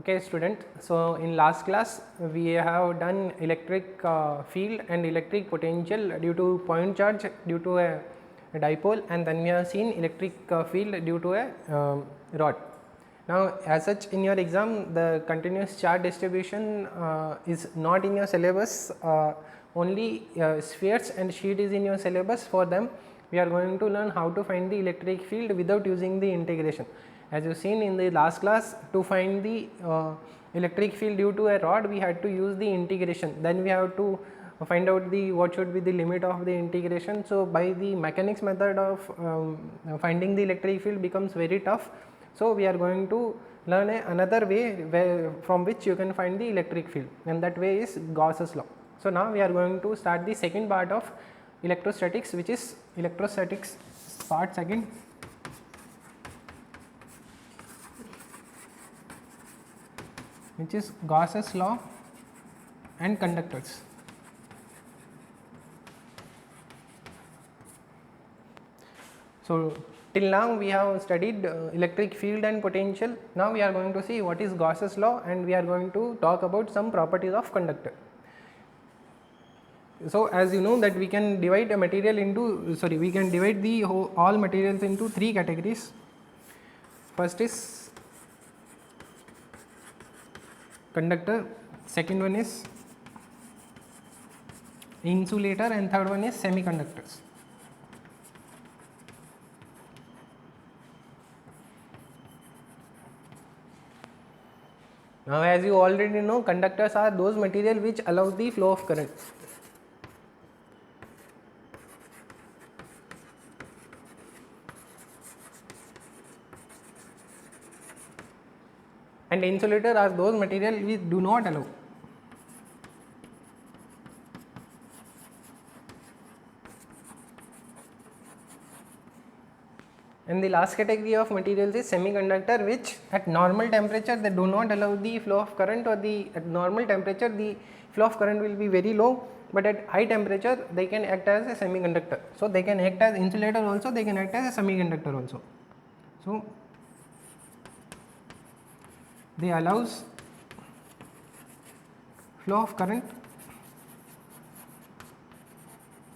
Okay student, so in last class we have done electric field and electric potential due to point charge due to a dipole, and then we have seen electric field due to a rod. Now as such in your exam the continuous charge distribution is not in your syllabus, only spheres and sheet is in your syllabus. For them we are going to learn how to find the electric field without using the integration. As you seen in the last class, to find the electric field due to a rod we had to use the integration, then we have to find out the what should be the limit of the integration. So by the mechanics method of finding the electric field becomes very tough. So we are going to learn another way from which you can find the electric field, and that way is Gauss's law. So now we are going to start the second part of electrostatics, which is electrostatics part second. Which is Gauss's law and conductors. So till now we have studied electric field and potential. Now we are going to see what is Gauss's law, and we are going to talk about some properties of conductor. So as you know that we can divide a material into, we can divide the all materials into three categories. First is conductor, second one is insulator, and third one is semiconductors. Now as you already know, conductors are those material which allows the flow of current. And insulator are those material which do not allow. And the last category of materials is semiconductor, which at normal temperature they do not allow the flow of current, or at normal temperature the flow of current will be very low, but at high temperature they can act as a semiconductor. So they can act as insulator also, they can act as a semiconductor also. So they allows flow of current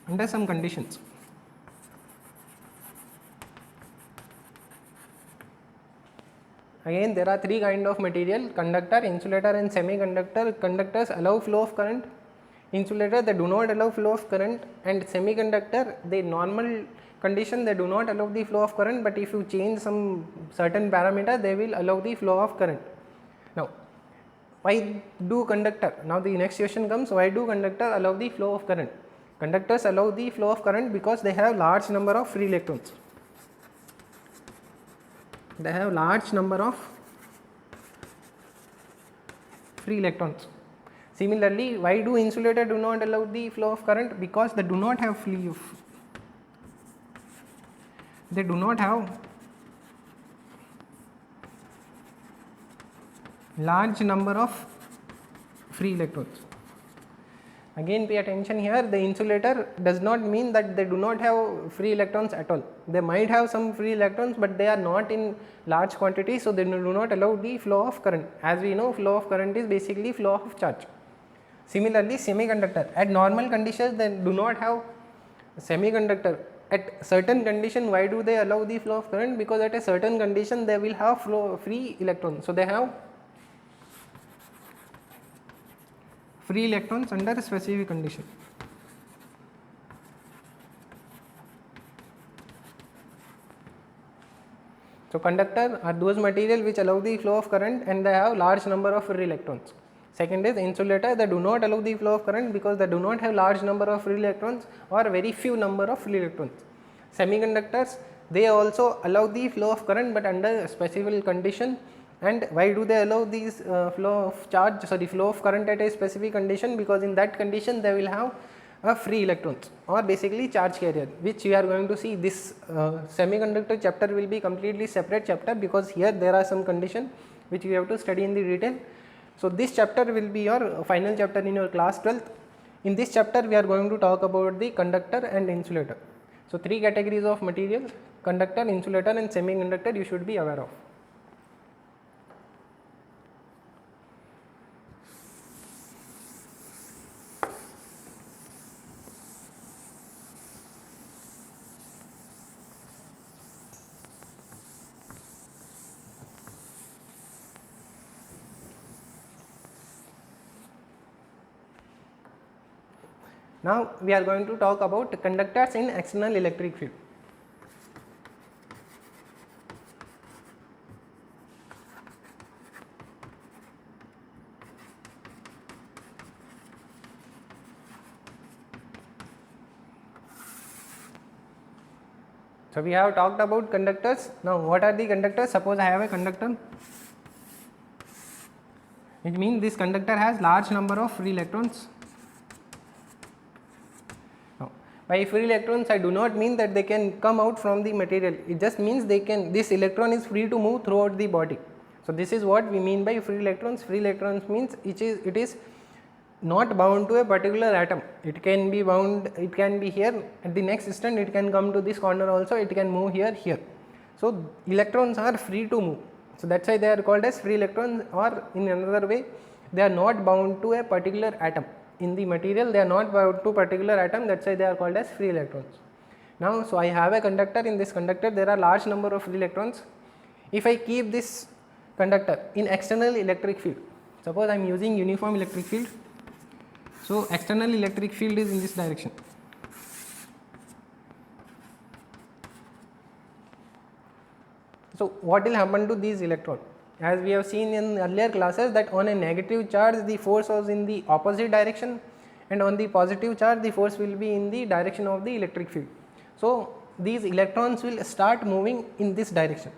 under some conditions. Again there are three kind of material: conductor, insulator and semiconductor. Conductors allow flow of current, insulator they do not allow flow of current, and semiconductor the normal condition they do not allow the flow of current, but if you change some certain parameter they will allow the flow of current. Now why do conductor, now the next question comes, why do conductor allow the flow of current? Conductors allow the flow of current because they have large number of free electrons. They have large number of free electrons. Similarly, why do insulator do not allow the flow of current? Because they do not have large number of free electrons. Again pay attention here, the insulator does not mean that they do not have free electrons at all. They might have some free electrons, but they are not in large quantity, so they do not allow the flow of current. As we know, flow of current is basically flow of charge. Similarly, semiconductor, at normal conditions they do not have semiconductor. At certain condition, why do they allow the flow of current? Because at a certain condition they will have free electrons. So they have free electrons under a specific condition. So conductor are those material which allow the flow of current and they have large number of free electrons. Second is insulator, they do not allow the flow of current because they do not have large number of free electrons or very few number of free electrons. Semiconductors, they also allow the flow of current but under a specific condition. And why do they allow these flow of current at a specific condition? Because in that condition they will have free electrons or basically charge carrier, which we are going to see. This semiconductor chapter will be completely separate chapter because here there are some condition which we have to study in the detail. So this chapter will be your final chapter in your class 12th. In this chapter we are going to talk about the conductor and insulator. So three categories of materials: conductor, insulator and semiconductor you should be aware of. Now we are going to talk about conductors in external electric field. So we have talked about conductors. Now what are the conductors? Suppose I have a conductor. It means this conductor has large number of free electrons. Now, by free electrons I do not mean that they can come out from the material. It just means this electron is free to move throughout the body. So this is what we mean by free electrons. Free electrons means it is not bound to a particular atom. It can be bound, it can be here, at the next instant it can come to this corner also, it can move here. So electrons are free to move. So that's why they are called as free electrons, or in another way they are not bound to a particular atom. In the material they are not bound to particular atom, that's why they are called as free electrons. Now so I have a conductor. In this conductor there are large number of free electrons. If I keep this conductor in external electric field, suppose I am using uniform electric field. So external electric field is in this direction. So what will happen to these electrons? As we have seen in earlier classes that on a negative charge the force was in the opposite direction, and on the positive charge the force will be in the direction of the electric field. So these electrons will start moving in this direction.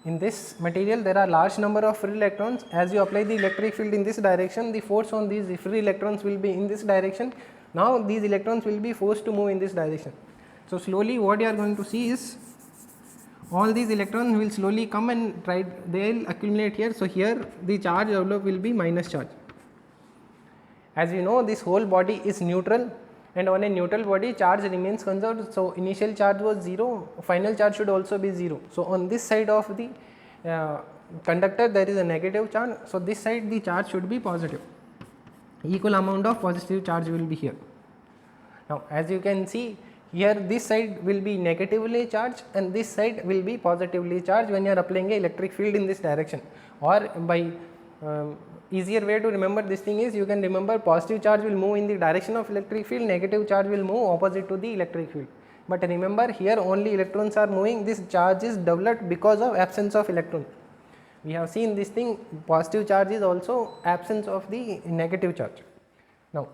In this material there are large number of free electrons. As you apply the electric field in this direction, the force on these free electrons will be in this direction. Now these electrons will be forced to move in this direction. So slowly what you are going to see is all these electrons will slowly come and they will accumulate here. So here the charge developed will be minus charge. As you know, this whole body is neutral, and on a neutral body charge remains conserved. So initial charge was 0, final charge should also be 0. So on this side of the conductor there is a negative charge, so this side the charge should be positive. Equal amount of positive charge will be here. Now as you can see here, this side will be negatively charged and this side will be positively charged when you are applying a electric field in this direction. Or by easier way to remember this thing is, you can remember positive charge will move in the direction of electric field, negative charge will move opposite to the electric field. But remember here only electrons are moving, this charge is developed because of absence of electron. We have seen this thing, positive charge is also absence of the negative charge. Now,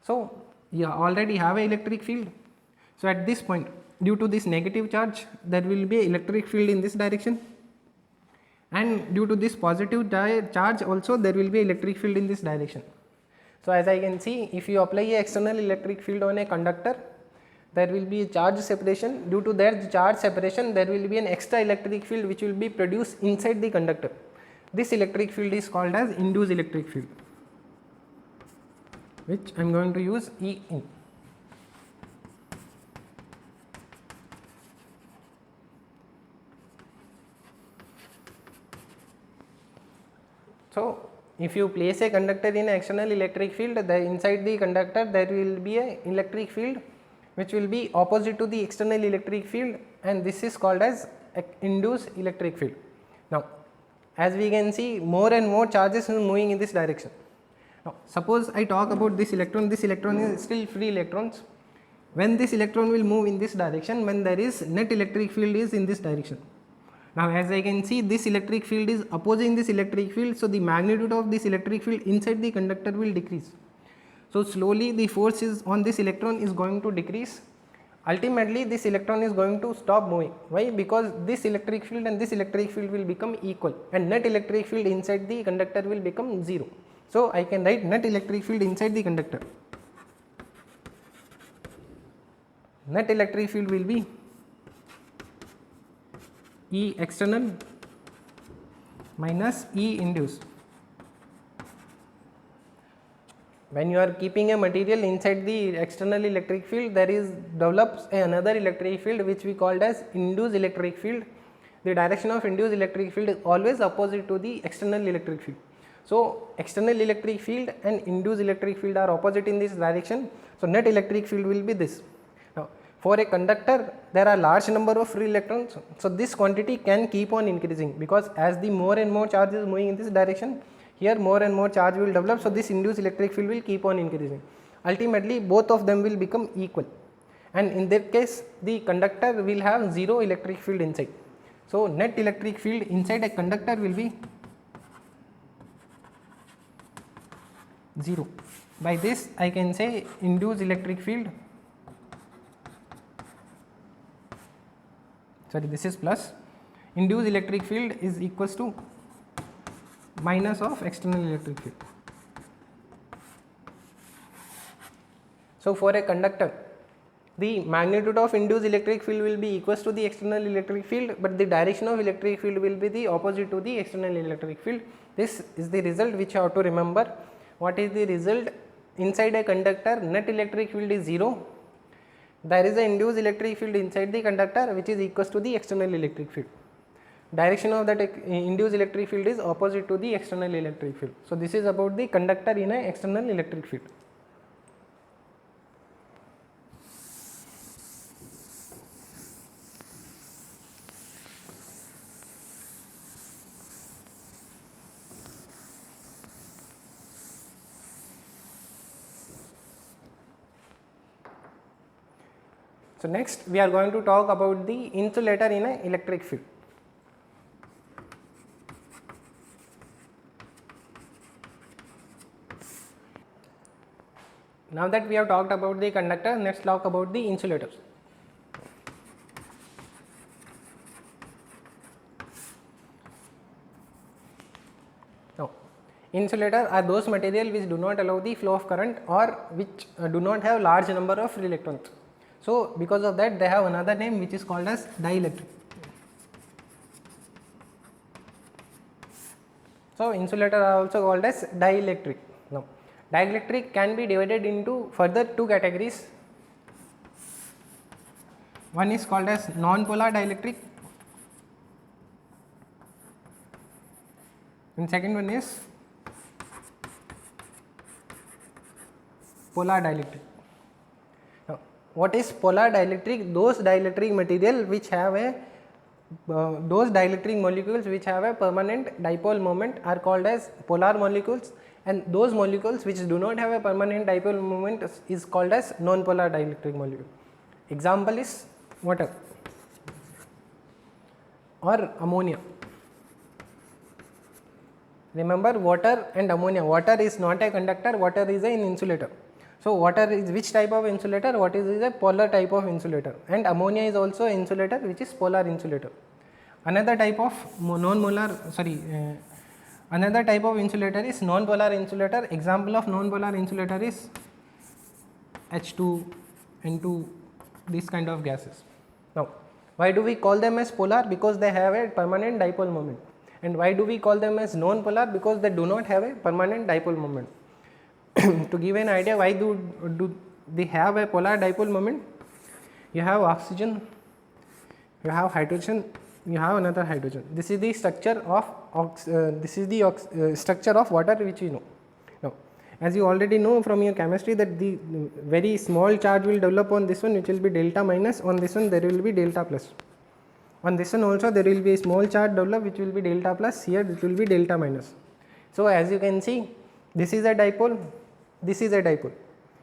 so you already have an electric field. So at this point, due to this negative charge, there will be an electric field in this direction, and due to this positive charge also there will be electric field in this direction. So as I can see, if you apply a external electric field on a conductor, there will be a charge separation. Due to that charge separation, there will be an extra electric field which will be produced inside the conductor. This electric field is called as induced electric field, which I am going to use E in. So if you place a conductor in an external electric field, inside the conductor there will be an electric field which will be opposite to the external electric field, and this is called as induced electric field. Now as we can see, more and more charges are moving in this direction. Now suppose I talk about this electron is still free electrons. When this electron will move in this direction, when there is net electric field is in this direction. Now as I can see, this electric field is opposing this electric field, so the magnitude of this electric field inside the conductor will decrease. So slowly the force is on this electron is going to decrease. Ultimately this electron is going to stop moving. Why? Because this electric field and this electric field will become equal, and net electric field inside the conductor will become 0. So I can write net electric field inside the conductor. Net electric field will be E external minus E induced. When you are keeping a material inside the external electric field, there is develops another electric field which we called as induced electric field. The direction of induced electric field is always opposite to the external electric field. So external electric field and induced electric field are opposite in this direction. So net electric field will be this. Now for a conductor there are large number of free electrons, so this quantity can keep on increasing, because as the more and more charge is moving in this direction, here more and more charge will develop, so this induced electric field will keep on increasing. ultimately both of them will become equal, and in that case the conductor will have 0 electric field inside. So, net electric field inside a conductor will be 0. By this I can say induced electric field, sorry, this is plus, induced electric field is equals to minus of external electric field. So, for a conductor the magnitude of induced electric field will be equals to the external electric field, but the direction of electric field will be the opposite to the external electric field. This is the result which you have to remember. What is the result? Inside a conductor net electric field is 0. There is an induced electric field inside the conductor which is equals to the external electric field. Direction of that induced electric field is opposite to the external electric field. So, this is about the conductor in an external electric field. So, next we are going to talk about the insulator in an electric field. Now that we have talked about the conductor, let us talk about the insulators. Now, insulator are those material which do not allow the flow of current or which do not have large number of free electrons. So, because of that they have another name which is called as dielectric. So, insulator are also called as dielectric. Now, dielectric can be divided into further two categories. One is called as non-polar dielectric and second one is polar dielectric. Now, what is polar dielectric? Those dielectric material which have a those dielectric molecules which have a permanent dipole moment are called as polar molecules, and those molecules which do not have a permanent dipole moment is called as non-polar dielectric molecule. Example is water or ammonia. Remember, water and ammonia, water is not a conductor, water is an insulator. So, water is which type of insulator? What is a polar type of insulator, and ammonia is also an insulator which is polar insulator. Another type of another type of insulator is non-polar insulator. Example of non-polar insulator is H2, N2, these kind of gases. Now, why do we call them as polar? Because they have a permanent dipole moment. And why do we call them as non-polar? Because they do not have a permanent dipole moment. To give an idea why do they have a polar dipole moment, you have oxygen, you have hydrogen, you have another hydrogen. This is the structure of structure of water which you know. Now, as you already know from your chemistry that the very small charge will develop on this one which will be delta minus, on this one there will be delta plus. On this one also there will be a small charge develop which will be delta plus, here it will be delta minus. So, as you can see, this is a dipole, this is a dipole.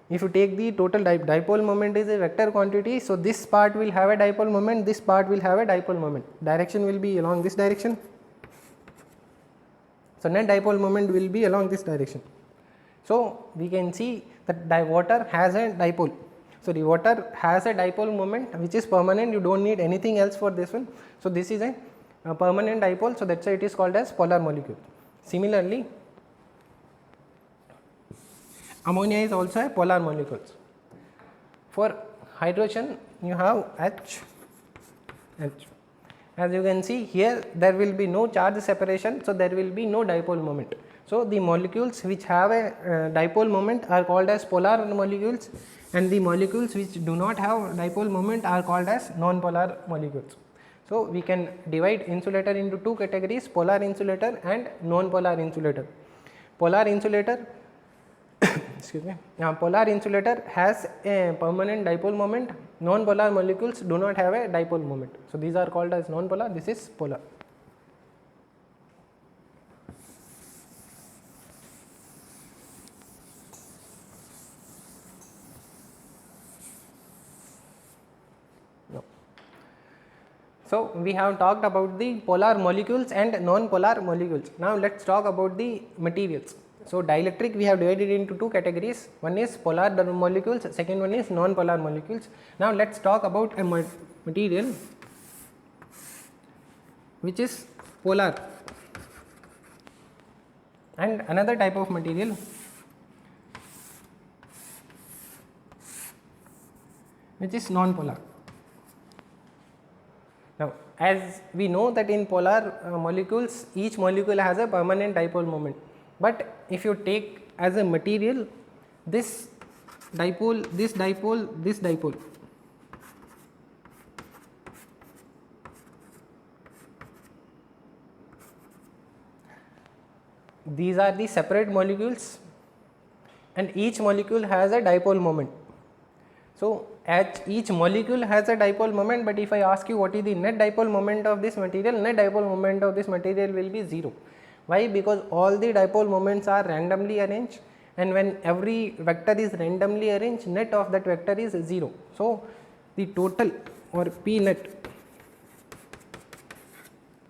If you take the total dipole moment is a vector quantity, so this part will have a dipole moment, this part will have a dipole moment. Direction will be along this direction. So, net dipole moment will be along this direction. So, we can see that water has a dipole. So, the water has a dipole moment which is permanent, you do not need anything else for this one. So, this is a permanent dipole, so that is why it is called as polar molecule. Similarly, ammonia is also a polar molecule. For hydrogen you have H. As you can see here there will be no charge separation, so there will be no dipole moment. So, the molecules which have a dipole moment are called as polar molecules, and the molecules which do not have dipole moment are called as non-polar molecules. So, we can divide insulator into two categories, polar insulator and non-polar insulator. Polar insulator excuse me, polar insulator has a permanent dipole moment, non-polar molecules do not have a dipole moment. So, these are called as non-polar, this is polar. So we have talked about the polar molecules and non-polar molecules. Now let's talk about the materials. So dielectric we have divided into two categories. One is polar molecules, second one is non-polar molecules. Now let's talk about a material which is polar, and another type of material which is non-polar. Now as we know that in polar molecules, each molecule has a permanent dipole moment, but if you take as a material this dipole, this dipole, this dipole, these are the separate molecules and each molecule has a dipole moment. So as each molecule has a dipole moment, but if I ask you what is the net dipole moment of this material, net dipole moment of this material will be 0. Why? Because all the dipole moments are randomly arranged, and when every vector is randomly arranged, net of that vector is 0. So the total or P net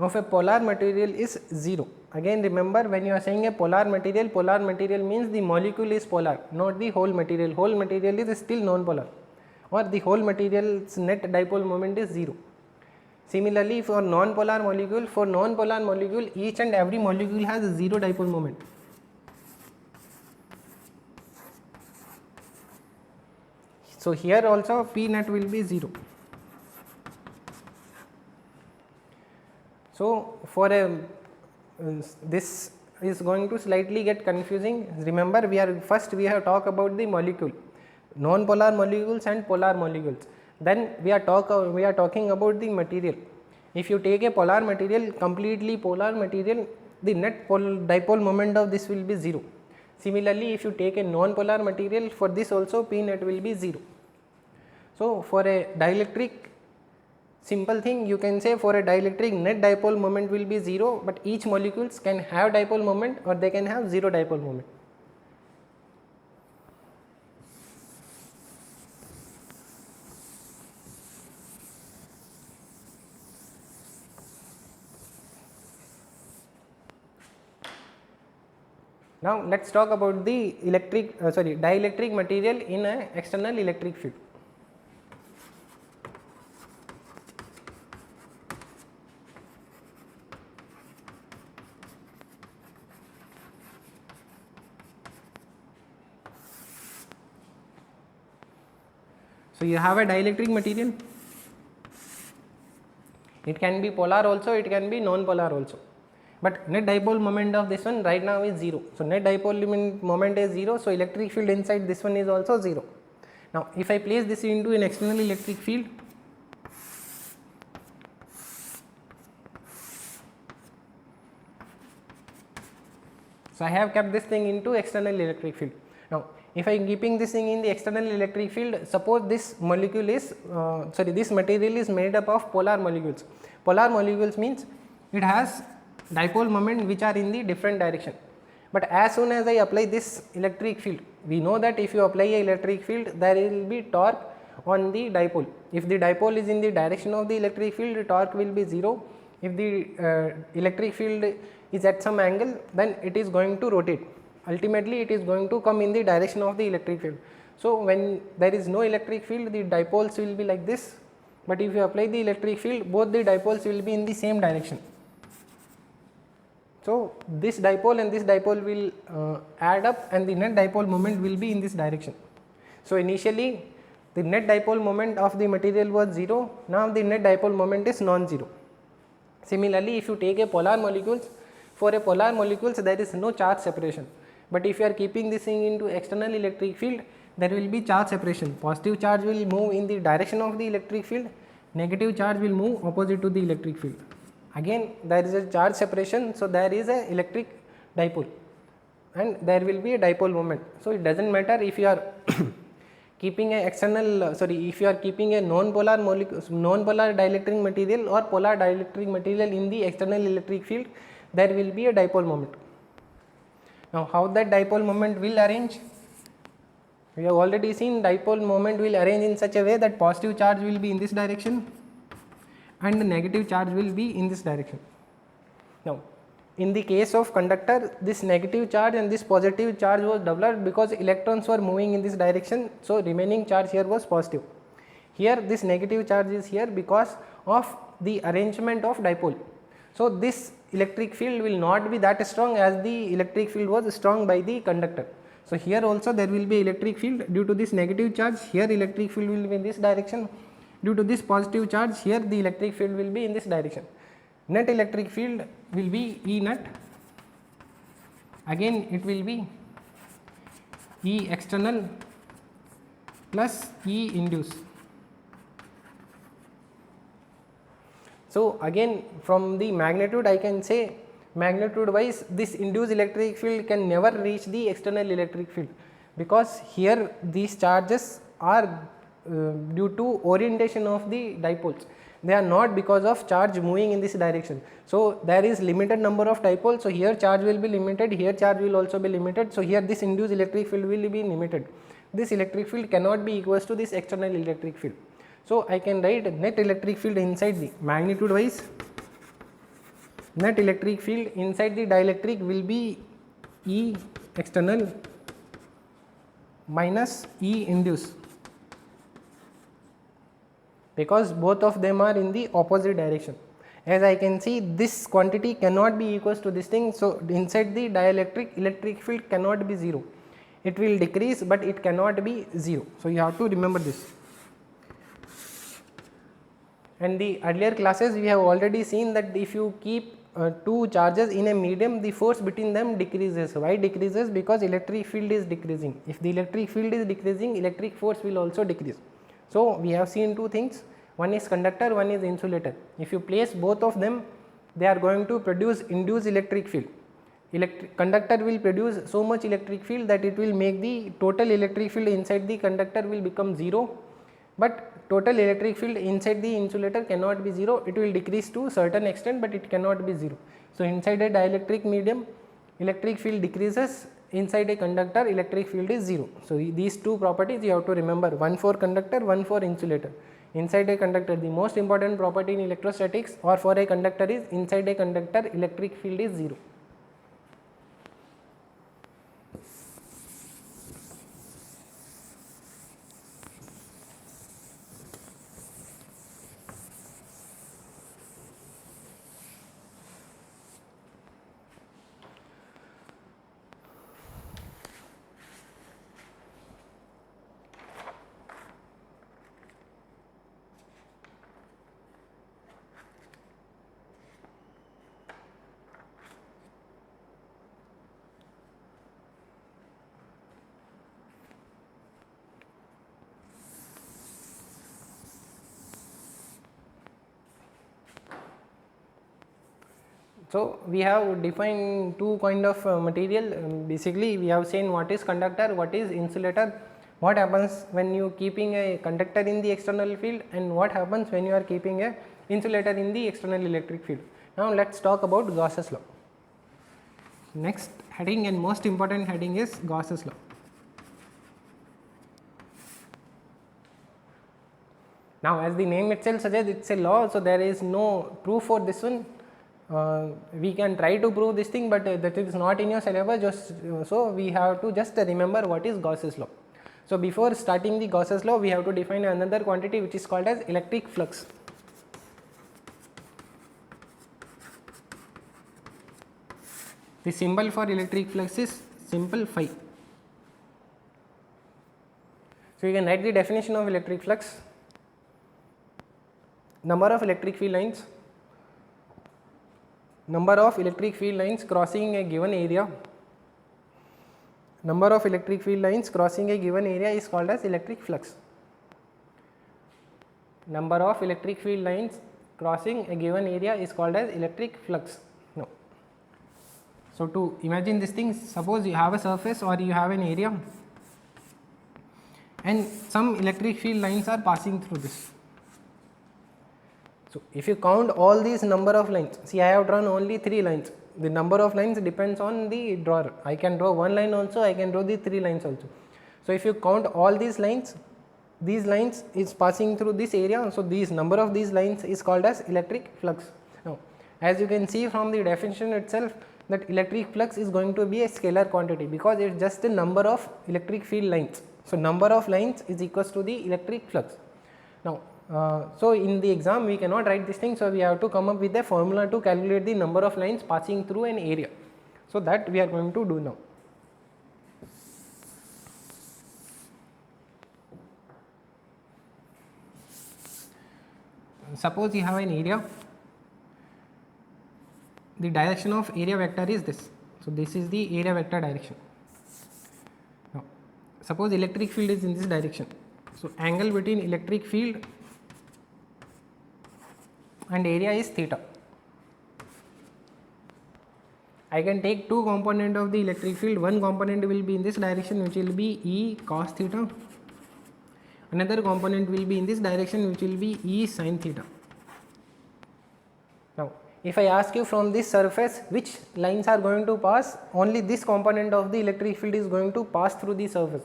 of a polar material is 0. Again remember, when you are saying a polar material means the molecule is polar, not the whole material. Whole material is still non-polar, or the whole material's net dipole moment is 0. Similarly for non-polar molecule, each and every molecule has 0 dipole moment. So here also P net will be 0. So for a this is going to slightly get confusing. Remember, we have talked about the molecule, non-polar molecules and polar molecules. Then we are talking about the material. If you take a polar material, completely polar material, the net dipole moment of this will be 0. Similarly, if you take a non-polar material, for this also P net will be 0. So for a dielectric, simple thing you can say, for a dielectric net dipole moment will be 0, but each molecules can have dipole moment or they can have 0 dipole moment. Now let us talk about the dielectric material in an external electric field. So you have a dielectric material, it can be polar also, it can be non-polar also, but net dipole moment of this one right now is 0. So net dipole moment is 0, so electric field inside this one is also 0. Now if I place this into an external electric field, so I have kept this thing into external electric field. Now if I am keeping this thing in the external electric field, suppose this molecule is this material is made up of polar molecules. Polar molecules means it has dipole moment which are in the different direction, but as soon as I apply this electric field, we know that if you apply a electric field, there will be torque on the dipole. If the dipole is in the direction of the electric field, the torque will be 0. If the electric field is at some angle, then it is going to rotate. Ultimately it is going to come in the direction of the electric field. So when there is no electric field, the dipoles will be like this, but if you apply the electric field, both the dipoles will be in the same direction. So this dipole and this dipole will add up, and the net dipole moment will be in this direction. So initially the net dipole moment of the material was 0, now the net dipole moment is non-zero. Similarly, if you take a polar molecules, for a polar molecules there is no charge separation, but if you are keeping this thing into external electric field, there will be charge separation. Positive charge will move in the direction of the electric field, negative charge will move opposite to the electric field. Again there is a charge separation, so there is a electric dipole and there will be a dipole moment. So it does not matter if you are keeping a if you are keeping a non-polar dielectric material or polar dielectric material in the external electric field, there will be a dipole moment. Now how that dipole moment will arrange? We have already seen dipole moment will arrange in such a way that positive charge will be in this direction and the negative charge will be in this direction. Now, in the case of conductor, this negative charge and this positive charge was developed because electrons were moving in this direction. So, remaining charge here was positive. Here this negative charge is here because of the arrangement of dipole. So, this electric field will not be that strong as the electric field was strong by the conductor. So, here also there will be electric field due to this negative charge. Here electric field will be in this direction. Due to this positive charge, here the electric field will be in this direction. Net electric field will be E net. Again it will be E external plus E induced. So, again from the magnitude I can say magnitude wise this induced electric field can never reach the external electric field, because here these charges are due to orientation of the dipoles. They are not because of charge moving in this direction. So, there is limited number of dipoles. So, here charge will be limited, here charge will also be limited. So, here this induced electric field will be limited. This electric field cannot be equals to this external electric field. So, I can write net electric field inside the magnitude wise, net electric field inside the dielectric will be E external minus E induced, because both of them are in the opposite direction. As I can see, this quantity cannot be equals to this thing. So, inside the dielectric electric field cannot be 0, it will decrease, but it cannot be 0. So, you have to remember this. And the earlier classes we have already seen that if you keep two charges in a medium, the force between them decreases. Why decreases? Because electric field is decreasing. If the electric field is decreasing, electric force will also decrease. So, we have seen two things, one is conductor, one is insulator. If you place both of them, they are going to produce induced electric field. Conductor will produce so much electric field that it will make the total electric field inside the conductor will become 0, but total electric field inside the insulator cannot be 0, it will decrease to certain extent, but it cannot be 0. So, inside a dielectric medium electric field decreases, inside a conductor electric field is 0. So, these two properties you have to remember, one for conductor, one for insulator. Inside a conductor, the most important property in electrostatics or for a conductor is inside a conductor electric field is 0. So, we have defined two kind of material. Basically, we have seen what is conductor, what is insulator, what happens when you keeping a conductor in the external field, and what happens when you are keeping a insulator in the external electric field. Now, let us talk about Gauss's law. Next heading and most important heading is Gauss's law. Now, as the name itself suggests, it is a law. So, there is no proof for this one. We can try to prove this thing, but that is not in your syllabus. Just so we have to just remember what is Gauss's law. So, before starting the Gauss's law, we have to define another quantity which is called as electric flux. The symbol for electric flux is simple phi. So, you can write the definition of electric flux. Number of electric field lines. Number of electric field lines crossing a given area. Number of electric field lines crossing a given area is called as electric flux. Number of electric field lines crossing a given area is called as electric flux. No. So, to imagine this thing, suppose you have a surface or you have an area and some electric field lines are passing through this. So, if you count all these number of lines, see I have drawn only 3 lines, the number of lines depends on the drawer. I can draw one line also, I can draw the 3 lines also. So, if you count all these lines, these lines is passing through this area. So, these number of these lines is called as electric flux. Now, as you can see from the definition itself, that electric flux is going to be a scalar quantity, because it is just the number of electric field lines. So, number of lines is equals to the electric flux. Now, so in the exam we cannot write this thing, so we have to come up with a formula to calculate the number of lines passing through an area. So, that we are going to do now. Suppose you have an area, the direction of area vector is this. So, this is the area vector direction. Now, suppose electric field is in this direction. So, angle between electric field and area is theta. I can take two components of the electric field. One component will be in this direction, which will be E cos theta. Another component will be in this direction, which will be E sin theta. Now, if I ask you from this surface which lines are going to pass, only this component of the electric field is going to pass through the surface.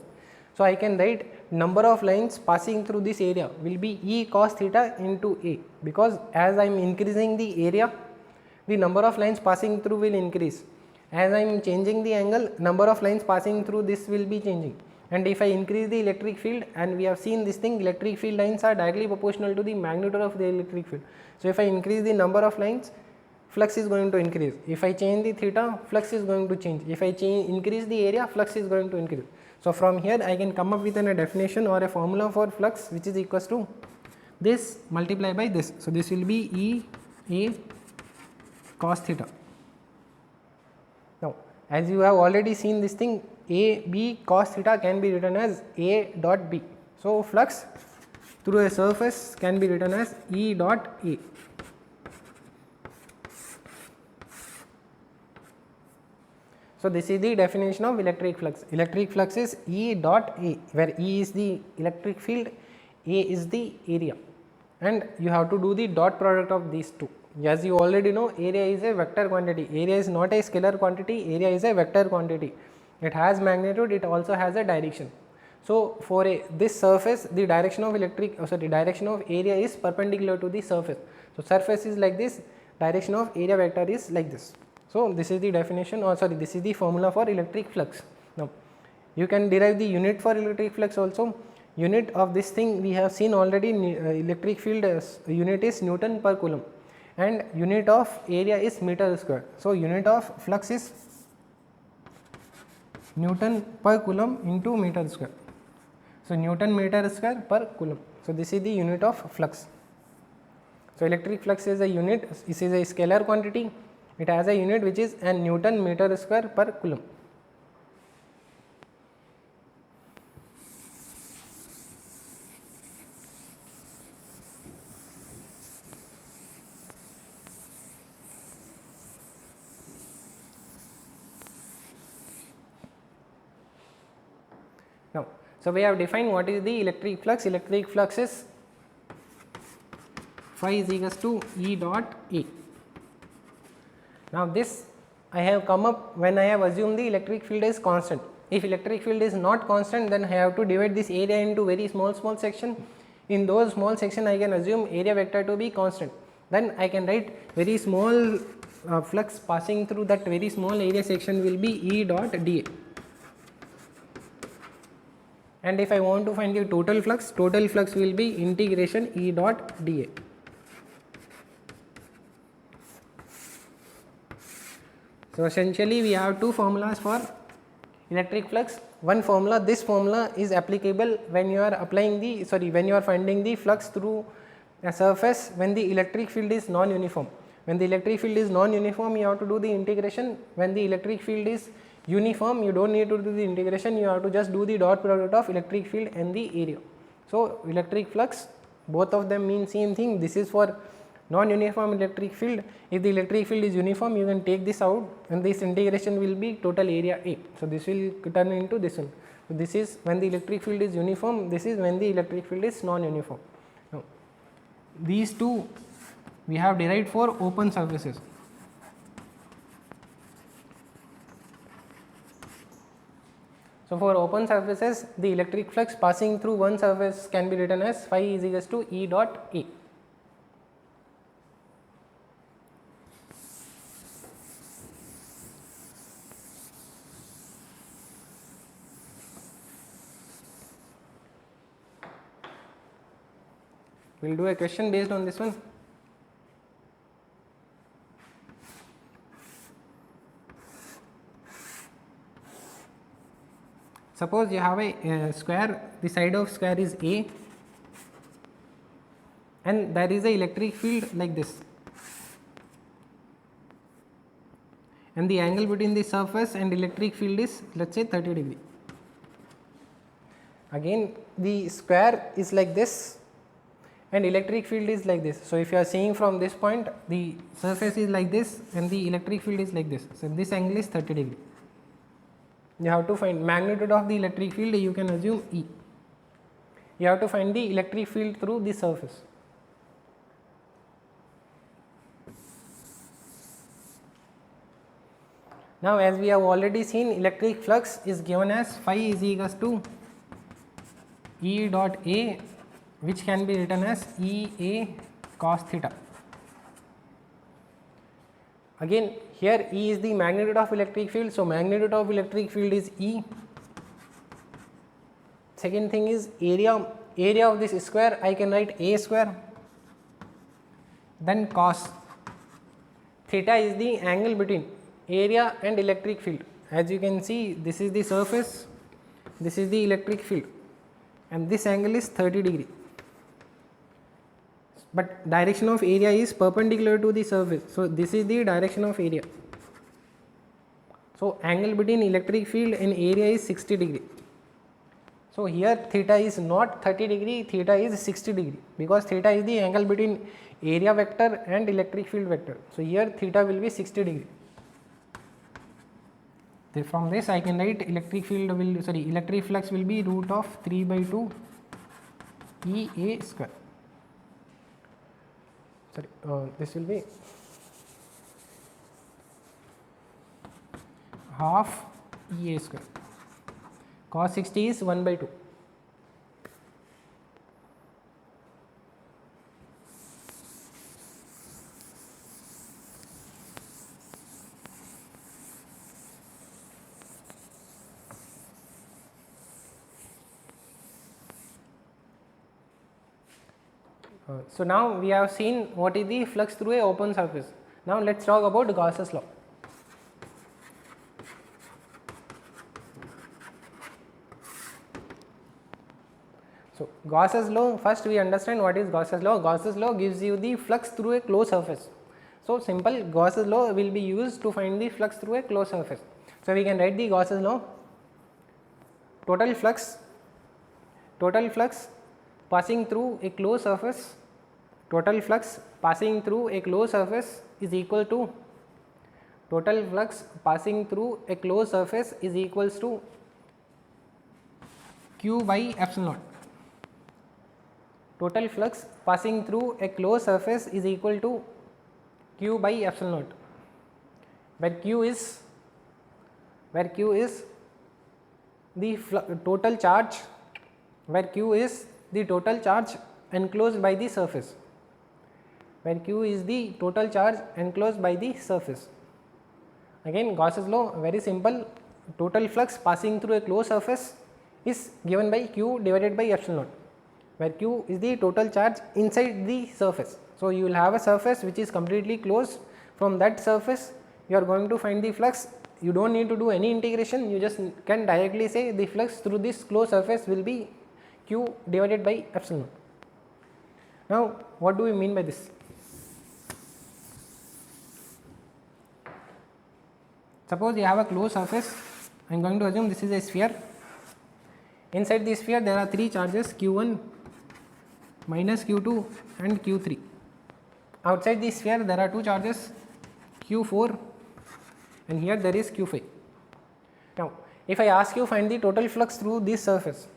So, I can write number of lines passing through this area will be E cos theta into A, because as I am increasing the area, the number of lines passing through will increase. As I am changing the angle, number of lines passing through this will be changing. And if I increase the electric field, and we have seen this thing, electric field lines are directly proportional to the magnitude of the electric field. So, if I increase the number of lines, flux is going to increase. If I change the theta, flux is going to change. If I increase the area, flux is going to increase. So, from here I can come up with a definition or a formula for flux, which is equals to this multiplied by this. So, this will be E A cos theta. Now, as you have already seen this thing, A B cos theta can be written as A dot B. So, flux through a surface can be written as E dot A. So, this is the definition of electric flux. Electric flux is E dot A, where E is the electric field, A is the area, and you have to do the dot product of these two. As you already know, area is a vector quantity. Area is not a scalar quantity, area is a vector quantity. It has magnitude, it also has a direction. So, for this surface, the direction of direction of area is perpendicular to the surface. So, surface is like this, direction of area vector is like this. So, this is the definition, or this is the formula for electric flux. Now, you can derive the unit for electric flux also. Unit of this thing we have seen already, electric field unit is Newton per coulomb, and unit of area is meter square. So, unit of flux is Newton per coulomb into meter square. So, Newton meter square per coulomb. So, this is the unit of flux. So, electric flux is a unit, this is a scalar quantity, it has a unit which is an Newton meter square per coulomb. Now, so we have defined what is the electric flux. Electric flux is phi is equals to E dot A. Now, this I have come up when I have assumed the electric field is constant. If electric field is not constant, then I have to divide this area into very small section. In those small section, I can assume area vector to be constant. Then I can write very small flux passing through that very small area section will be E dot dA. And if I want to find the total flux will be integration E dot dA. So, essentially we have two formulas for electric flux. One formula, this formula is applicable when you are applying the when you are finding the flux through a surface when the electric field is non-uniform. When the electric field is non-uniform, you have to do the integration. When the electric field is uniform, you do not need to do the integration, you have to just do the dot product of electric field and the area. So, electric flux, both of them mean same thing. This is for non-uniform electric field. If the electric field is uniform, you can take this out and this integration will be total area A. So, this will turn into this one. So, this is when the electric field is uniform, this is when the electric field is non-uniform. Now, these two we have derived for open surfaces. So for open surfaces, the electric flux passing through one surface can be written as phi is equals to E dot A. We will do a question based on this one. Suppose you have a square, the side of square is A, and there is a electric field like this, and the angle between the surface and electric field is, let us say, 30 degree. Again the square is like this and electric field is like this. So if you are seeing from this point, the surface is like this and the electric field is like this. So this angle is 30 degree. You have to find magnitude of the electric field, you can assume E. You have to find the electric field through the surface. Now as we have already seen, electric flux is given as phi is equals to E dot A, which can be written as E A cos theta. Again here E is the magnitude of electric field, so magnitude of electric field is E. Second thing is area of this square, I can write A square, then cos theta is the angle between area and electric field. As you can see, this is the surface, this is the electric field, and this angle is 30 degree. But direction of area is perpendicular to the surface. So this is the direction of area. So angle between electric field and area is 60 degree. So here theta is not 30 degree, theta is 60 degree, because theta is the angle between area vector and electric field vector. So here theta will be 60 degree. From this I can write electric flux will be root of 3 by 2 E A square. This will be half E A square. Cos 60 is 1 by 2. So now we have seen what is the flux through a open surface. Now let us talk about Gauss's law. So Gauss's law, first we understand what is Gauss's law. Gauss's law gives you the flux through a closed surface. So simple, Gauss's law will be used to find the flux through a closed surface. So we can write the Gauss's law. Total flux passing through a closed surface, total flux passing through a closed surface is equal to total flux passing through a closed surface is equals to Q by epsilon naught. Total flux passing through a closed surface is equal to Q by epsilon naught, where Q is the total charge, where Q is the total charge enclosed by the surface, where Q is the total charge enclosed by the surface. Again Gauss's law, very simple, total flux passing through a closed surface is given by Q divided by epsilon naught, where Q is the total charge inside the surface. So you will have a surface which is completely closed. From that surface you are going to find the flux. You do not need to do any integration, you just can directly say the flux through this closed surface will be Q divided by epsilon naught. Now what do we mean by this? Suppose you have a closed surface, I am going to assume this is a sphere. Inside the sphere there are 3 charges, Q1, minus Q2 and Q3. Outside the sphere there are 2 charges, Q4 and here there is Q5. Now if I ask you find the total flux through this surface,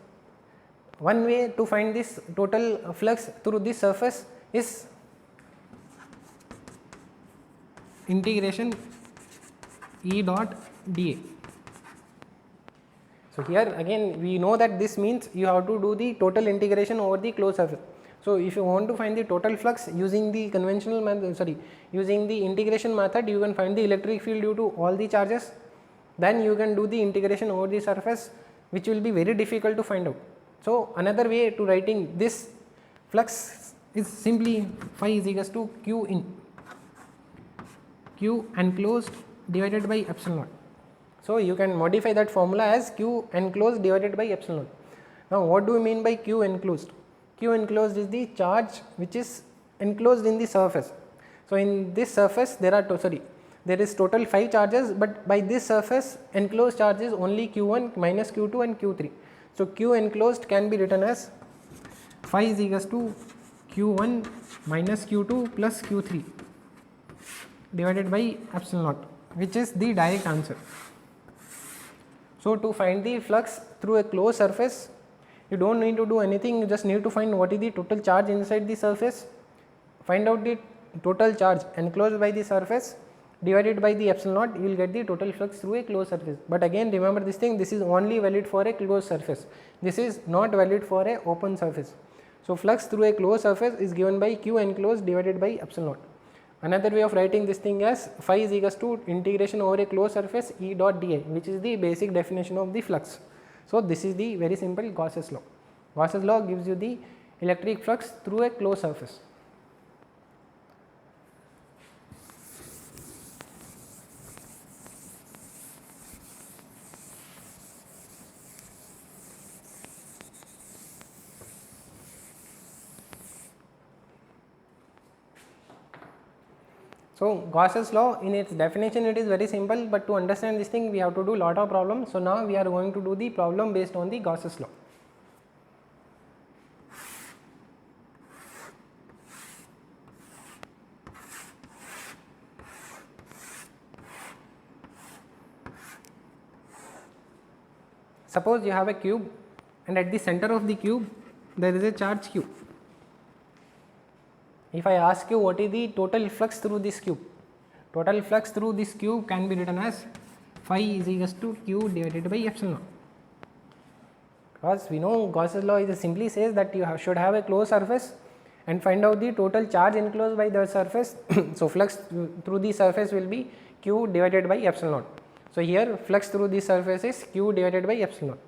one way to find this total flux through this surface is integration E dot dA. So here again we know that this means you have to do the total integration over the closed surface. So if you want to find the total flux using the conventional method, using the integration method, you can find the electric field due to all the charges. Then you can do the integration over the surface, which will be very difficult to find out. So another way to writing this flux is simply phi is equals to Q enclosed divided by epsilon naught. So you can modify that formula as Q enclosed divided by epsilon naught. Now what do we mean by Q enclosed? Q enclosed is the charge which is enclosed in the surface. So in this surface there are there is total 5 charges, but by this surface enclosed charge is only Q1 minus Q2 and Q3. So Q enclosed can be written as phi is equals to Q1 minus Q2 plus Q3 divided by epsilon naught, which is the direct answer. So to find the flux through a closed surface, you don't need to do anything, you just need to find what is the total charge inside the surface, find out the total charge enclosed by the surface divided by the epsilon naught, you will get the total flux through a closed surface. But again remember this thing, this is only valid for a closed surface, this is not valid for a open surface. So flux through a closed surface is given by Q enclosed divided by epsilon naught. Another way of writing this thing as phi is equals to integration over a closed surface E dot dI, which is the basic definition of the flux. So this is the very simple Gauss's law. Gauss's law gives you the electric flux through a closed surface. So Gauss's law in its definition it is very simple, but to understand this thing we have to do lot of problems. So now we are going to do the problem based on the Gauss's law. Suppose you have a cube and at the center of the cube there is a charge q. If I ask you what is the total flux through this cube, total flux through this cube can be written as phi is equals to Q divided by epsilon naught. Because we know Gauss's law is simply says that you should have a closed surface and find out the total charge enclosed by the surface. So flux through the surface will be Q divided by epsilon naught. So here flux through the surface is Q divided by epsilon naught.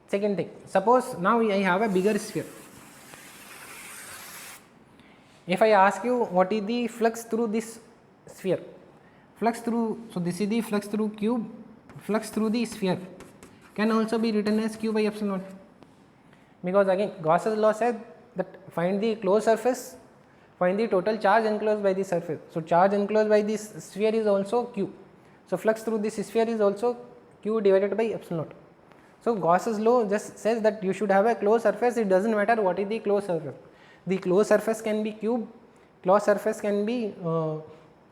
Second thing, suppose now I have a bigger sphere. If I ask you what is the flux through this sphere, flux through, so this is the flux through cube, flux through the sphere can also be written as Q by epsilon naught, because again Gauss's law said that find the closed surface, find the total charge enclosed by the surface. So charge enclosed by this sphere is also Q. So flux through this sphere is also Q divided by epsilon naught. So Gauss's law just says that you should have a closed surface, it does not matter what is the closed surface. The closed surface can be cube, closed surface can be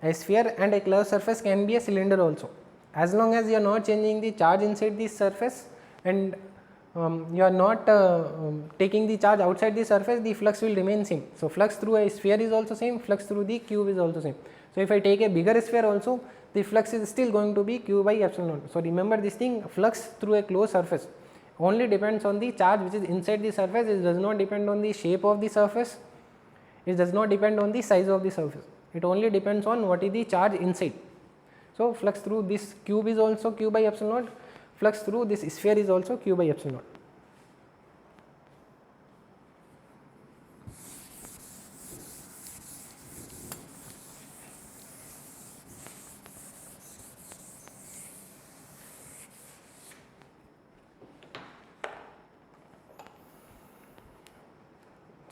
a sphere, and a closed surface can be a cylinder also. As long as you are not changing the charge inside the surface and you are not taking the charge outside the surface, the flux will remain same. So flux through a sphere is also same, flux through the cube is also same. So if I take a bigger sphere also, the flux is still going to be Q by epsilon naught. So remember this thing, flux through a closed surface only depends on the charge which is inside the surface, it does not depend on the shape of the surface, it does not depend on the size of the surface, it only depends on what is the charge inside. So flux through this cube is also Q by epsilon naught, flux through this sphere is also Q by epsilon naught.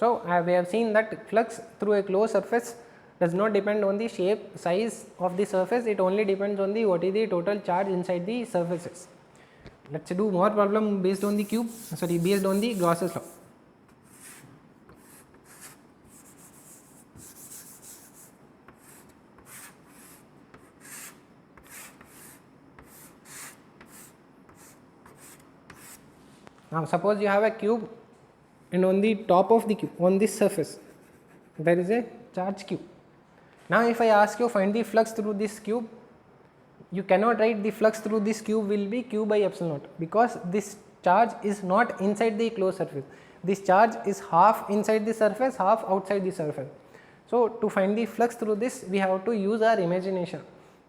So we have seen that flux through a closed surface does not depend on the shape, size of the surface, it only depends on the what is the total charge inside the surfaces. Let us do more problem based on the cube, based on the Gauss's law. Now suppose you have a cube and on the top of the cube, on this surface, there is a charge q. Now if I ask you find the flux through this cube, you cannot write the flux through this cube will be q by epsilon naught, because this charge is not inside the closed surface. This charge is half inside the surface, half outside the surface. So, to find the flux through this, we have to use our imagination.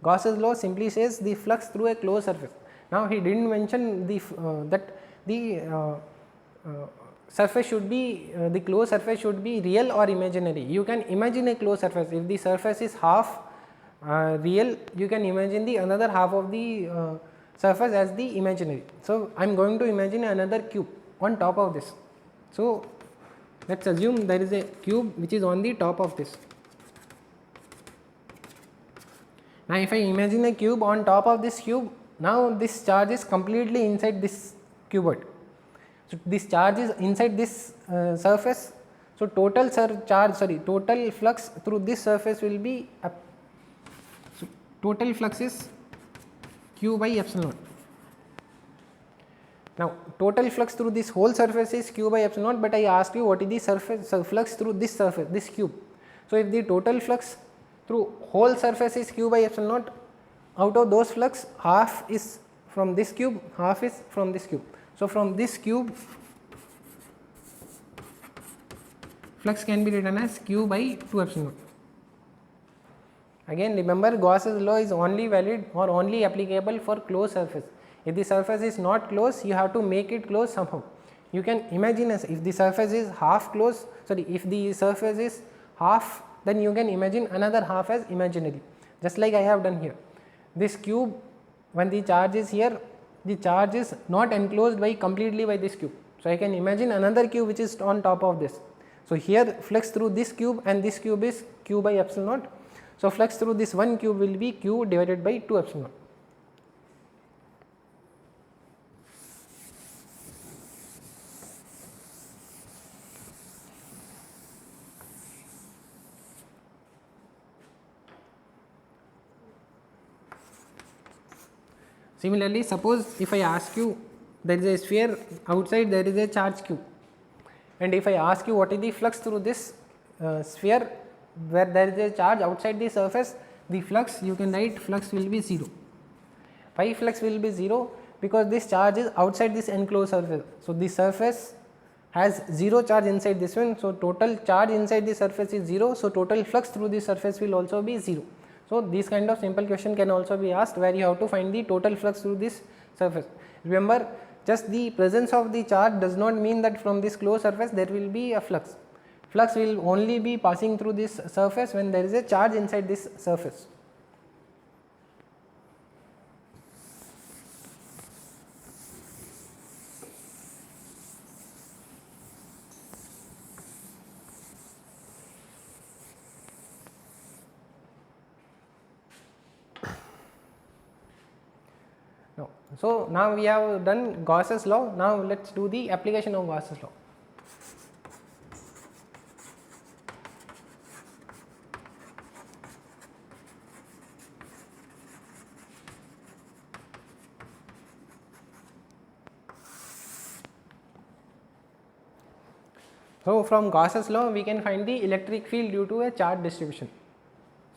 Gauss's law simply says the flux through a closed surface. Now, he did not mention the that the surface should be the closed surface should be real or imaginary. You can imagine a closed surface. If the surface is half real, you can imagine the another half of the surface as the imaginary. So, I am going to imagine another cube on top of this. So, let us assume there is a cube which is on the top of this. Now, if I imagine a cube on top of this cube, now this charge is completely inside this cuboid. So, this charge is inside this surface. So, total total flux through this surface will be so total flux is q by epsilon naught. Now, total flux through this whole surface is q by epsilon naught, but I asked you what is the surface flux through this surface, this cube. So, if the total flux through whole surface is q by epsilon naught, out of those flux half is from this cube, half is from this cube. So, from this cube flux can be written as q by 2 epsilon naught. Again, remember, Gauss's law is only valid or only applicable for closed surface. If the surface is not closed, you have to make it close somehow. You can imagine as if the surface is half closed, if the surface is half, then you can imagine another half as imaginary, just like I have done here. This cube, when the charge is here, the charge is not enclosed by completely by this cube. So, I can imagine another cube which is on top of this. So, here flux through this cube and this cube is q by epsilon naught. So, flux through this one cube will be q divided by 2 epsilon naught. Similarly, suppose if I ask you, there is a sphere, outside there is a charge q, and if I ask you what is the flux through this sphere where there is a charge outside the surface, the flux, you can write flux will be 0. Why flux will be 0? Because this charge is outside this enclosed surface. So, the surface has 0 charge inside this one. So, total charge inside the surface is 0. So, total flux through this surface will also be 0. So, this kind of simple question can also be asked where you have to find the total flux through this surface. Remember, just the presence of the charge does not mean that from this closed surface there will be a flux. Flux will only be passing through this surface when there is a charge inside this surface. So, now we have done Gauss's law. Now, let us do the application of Gauss's law. So, from Gauss's law we can find the electric field due to a charge distribution.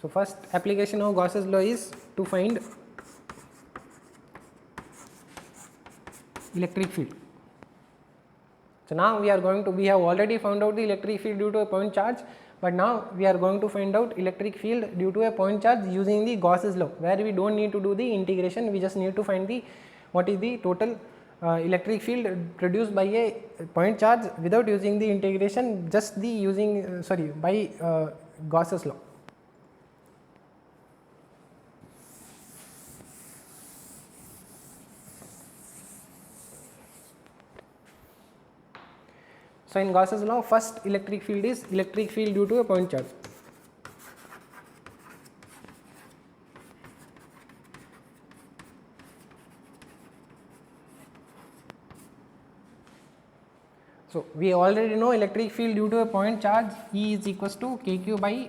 So, first application of Gauss's law is to find electric field. So, now we have already found out the electric field due to a point charge, but now we are going to find out electric field due to a point charge using the Gauss's law, where we do not need to do the integration, we just need to find the what is the total electric field produced by a point charge without using the integration, just the using by Gauss's law. So, in Gauss's law, first electric field is electric field due to a point charge. So, we already know electric field due to a point charge E is equals to kq by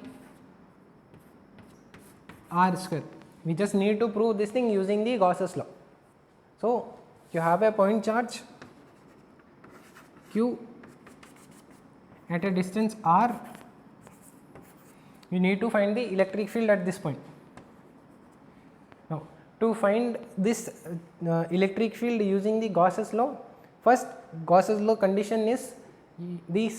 r square. We just need to prove this thing using the Gauss's law. So, you have a point charge q at a distance r, you need to find the electric field at this point. Now, To find this electric field using the Gauss's law, first Gauss's law condition is the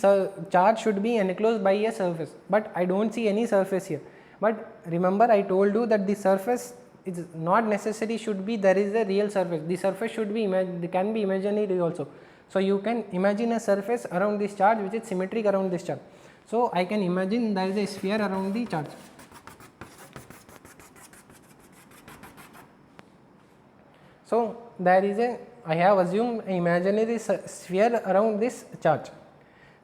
charge should be enclosed by a surface, but I do not see any surface here. But remember, I told you that the surface is not necessary should be there is a real surface, the surface should be can be imaginary also. So, you can imagine a surface around this charge which is symmetric around this charge. So, I can imagine there is a sphere around the charge. So, there is a, I have assumed an imaginary sphere around this charge.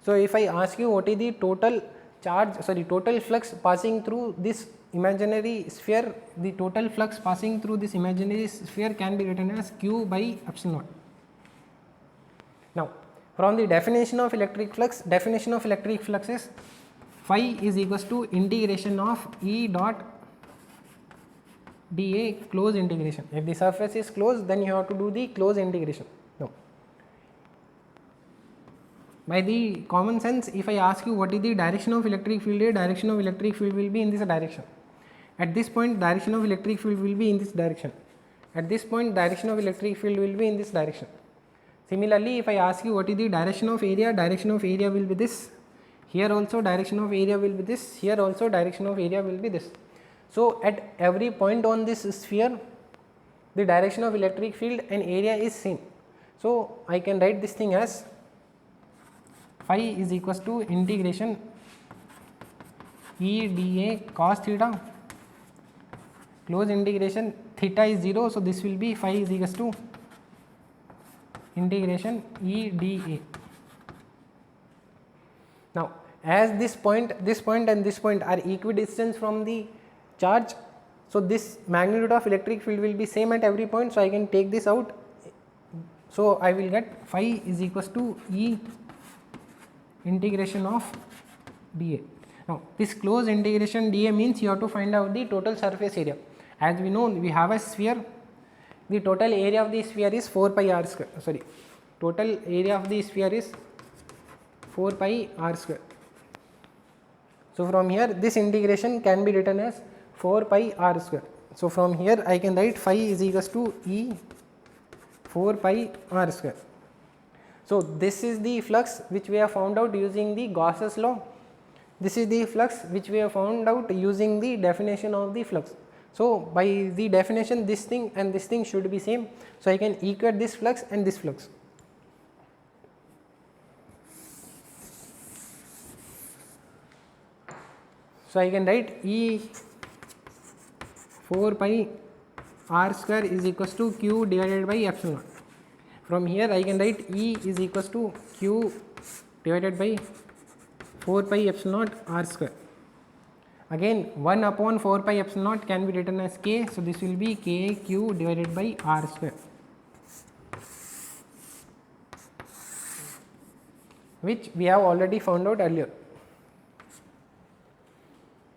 So, if I ask you what is the total charge, sorry, total flux passing through this imaginary sphere, the total flux passing through this imaginary sphere can be written as Q by epsilon naught. Now, from the definition of electric flux is phi is equals to integration of E dot dA closed integration. If the surface is closed, then you have to do the closed integration. No. By the common sense, if I ask you what is the direction of electric field here, direction of electric field will be in this direction. At this point, direction of electric field will be in this direction. At this point, direction of electric field will be in this direction. Similarly, if I ask you what is the direction of area will be this. Here also direction of area will be this. Here also direction of area will be this. So, at every point on this sphere, the direction of electric field and area is same. So, I can write this thing as phi is equals to integration E dA cos theta, close integration, theta is 0. So, this will be phi is equals to integration E dA. Now, as this point and this point are equidistant from the charge, so this magnitude of electric field will be same at every point. So, I can take this out. So, I will get phi is equals to E integration of dA. Now, this closed integration dA means you have to find out the total surface area. As we know, we have a sphere, the total area of the sphere is 4 pi r square, sorry, total area of the sphere is 4 pi r square. So, from here this integration can be written as 4 pi r square. So, from here I can write phi is equals to E 4 pi r square. So, this is the flux which we have found out using the Gauss's law. This is the flux which we have found out using the definition of the flux. So, by the definition this thing and this thing should be same. So, I can equate this flux and this flux. So, I can write E 4 pi r square is equals to Q divided by epsilon. From here I can write E is equals to Q divided by 4 pi epsilon naught r square. Again 1 upon 4 pi epsilon naught can be written as K. So, this will be K Q divided by r square, which we have already found out earlier.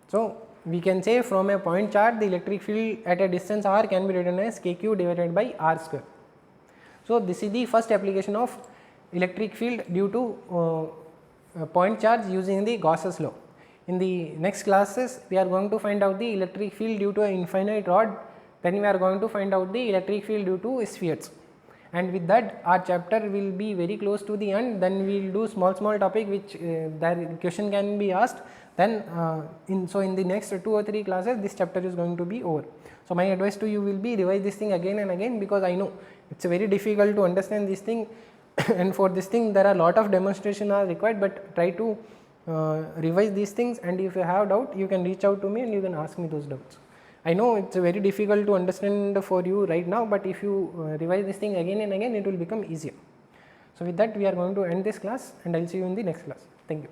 So, we can say from a point charge the electric field at a distance r can be written as Kq divided by r square. So, this is the first application of electric field due to point charge using the Gauss's law. In the next classes, we are going to find out the electric field due to an infinite rod, then we are going to find out the electric field due to spheres. And with that, our chapter will be very close to the end. Then we will do small topic which that question can be asked. Then in the next 2 or 3 classes, this chapter is going to be over. So, my advice to you will be revise this thing again and again, because I know it's very difficult to understand this thing and for this thing there are lot of demonstration are required, but try to revise these things, and if you have doubt you can reach out to me and you can ask me those doubts. I know it's very difficult to understand for you right now, but if you revise this thing again and again, it will become easier. So, with that we are going to end this class, and I will see you in the next class. Thank you.